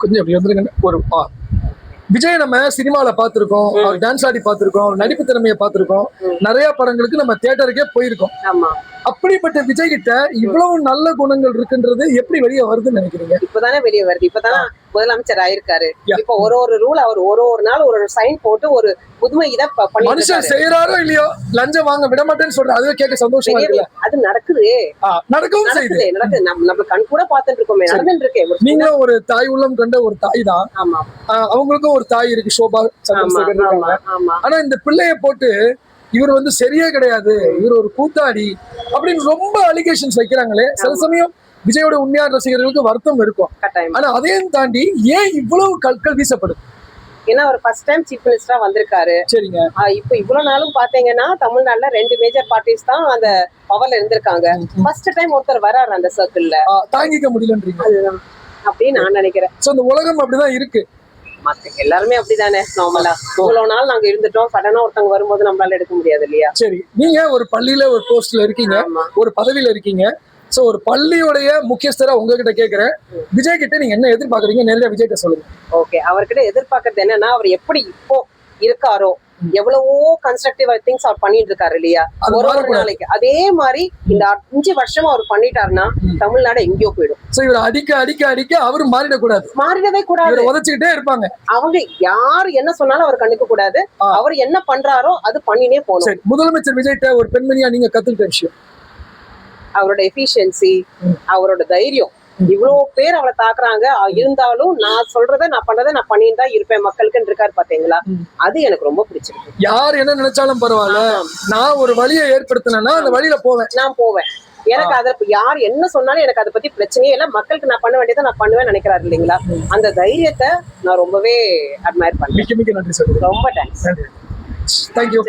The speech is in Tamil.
கொஞ்சம் அப்படி வந்துருங்க. ஒரு விஜய் நம்ம சினிமால பார்த்திருக்கோம், அவர் டான்ஸ் ஆடி பார்த்திருக்கோம், அவர் நடிப்பு திறமையை பார்த்திருக்கோம், நிறைய படங்களுக்கு நம்ம தியேட்டருக்கே போயிருக்கோம். அப்படிப்பட்ட விஜய் கிட்ட இவ்வளவு நல்ல குணங்கள் இருக்குன்றது எப்படி வெளியே வருதுன்னு நினைக்கிறீங்க? இப்பதானே வெளியே வருது. இப்பதானே முதலமைச்சர் ஆயிருக்காரு. இப்ப ஒரு ரூல் அவர் ஒரு நாள் ஒரு சைன் போட்டு ஒரு புதுமை இதை மனுஷன் செய்யறாரோ இல்லையோ லஞ்சம் வாங்க விட மாட்டேன்னு சொல்ற அதுவே கேட்க சந்தோஷமா இருக்குல்ல. அது நடக்குது, நடக்கவும் செய்யுது. நடக்குது. நம்ம கண் கூட பார்த்துட்டு இருக்கோமே, நடந்துட்டு இருக்கேன். நீங்களும் ஒரு தாய் உள்ளம் கண்ட ஒரு தாய் தான். அவங்களுக்கும் ஒரு தாய் இருக்கு, சோபா சந்திரசேகர் இருக்காங்க. ஆனா இந்த பிள்ளைய போட்டு இவர் வந்து சரியே கிடையாது, இவர் ஒரு கூத்தாடி அப்படின்னு ரொம்ப அலிகேஷன்ஸ் வைக்கிறாங்களே. சில சமயம் விஜயோட உண்மையான ரசிகர்களுக்கு வருத்தம் இருக்கும். ஆனா அதையும் தாண்டி ஏன் இவ்வளவு கற்கள் வீசப்படுது? ஏன்னா அவர் ஃபர்ஸ்ட் டைம் சீஃப் மினிஸ்டரா வந்திருக்காரு. சரிங்க. இப்ப இவ்வளவு நாளும் பாத்தீங்கன்னா தமிழ்நாட்டுல 2 மேஜர் பார்ட்டிஸ் தான் அந்த பவர்ல இருந்திருக்காங்க. ஃபர்ஸ்ட் டைம் ஒருத்தர் வராரு அந்த சர்க்கிள்ல. தாங்கிக்க முடியலன்றீங்க? அதுதான் அப்படின்னு நான் நினைக்கிறேன். சோ இந்த உலகம் அப்படிதான் இருக்கு. எல்லாருமே அப்படிதானே நார்மலா. இவ்வளவு நாள் நாங்க இருந்துட்டோம், சடனா ஒருத்தவங்க வரும்போது நம்மளால எடுக்க முடியாது இல்லையா? சரி, நீங்க ஒரு பள்ளியில ஒரு போஸ்ட்ல இருக்கீங்க, ஒரு பதவியில இருக்கீங்க. சோ ஒரு பள்ளியோடைய முக்கியஸ்தரா உங்ககிட்ட கேக்குறேன், விஜய் கிட்ட நீங்க என்ன எதிர்பார்க்கறீங்க? நேரடியா விஜய் கிட்ட சொல்லுங்க. ஓகே, அவர்கிட்ட எதிர்பார்க்கறது என்னன்னா, அவர் எப்படி இப்போ இருக்காரோ எவ்வளவோ கன்ஸ்ட்ரக்டிவ் திங்ஸ் அவர் பண்ணிட்டு இருக்காரு இல்லையா ஒரு நாளைக்கு, அதே மாதிரி இந்த 5 வருஷமா அவர் பண்ணிட்டாருன்னா தமிழ்நாடு எங்கேயோ போயிடும். சோ இவர் அடிக்க அடிக்க அடிக்க அவரு மாறிடக்கூடாது, மாறிடவே கூடாது, உதச்சிக்கிட்டே இருப்பாங்க. அவங்க யாரு என்ன சொன்னாலும் அவர் கண்டுக்க கூடாது. அவர் என்ன பண்றாரோ அது பண்ணினே போகணும். முதலமைச்சர் விஜய்கிட்ட ஒரு பெண்மணியா நீங்க கத்துக்கிட்ட விஷயம்? அவரோட எஃபிஷியன்சி, அவரோட தைரியம். இவ்வளவு பேர் அவளை தாக்குறாங்க, இருந்தாலும் நான் சொல்றதை நான் பண்றதை நான் பண்ணிட்டு தான் இருப்பேன் மக்களுக்குன்னு இருக்காரு பாத்தீங்களா. அது எனக்கு ரொம்ப பிடிச்சிருக்கு. யார் என்ன நினைச்சாலும் பரவாயில்ல, நான் ஒரு வழியை ஏற்படுத்தினா அந்த வழியில போவேன், நான் போவேன். எனக்கு அதை யார் என்ன சொன்னாலும் எனக்கு அதை பத்தி பிரச்சனையே இல்லை, மக்களுக்கு நான் பண்ண வேண்டியதை நான் பண்ணுவேன் நினைக்கிறாரு இல்லைங்களா. அந்த தைரியத்தை நான் ரொம்பவே அட்மையர் பண்ணேன். மிக்க மிக்க நன்றி சார். ரொம்ப தேங்க்ஸ். தேங்க்யூ.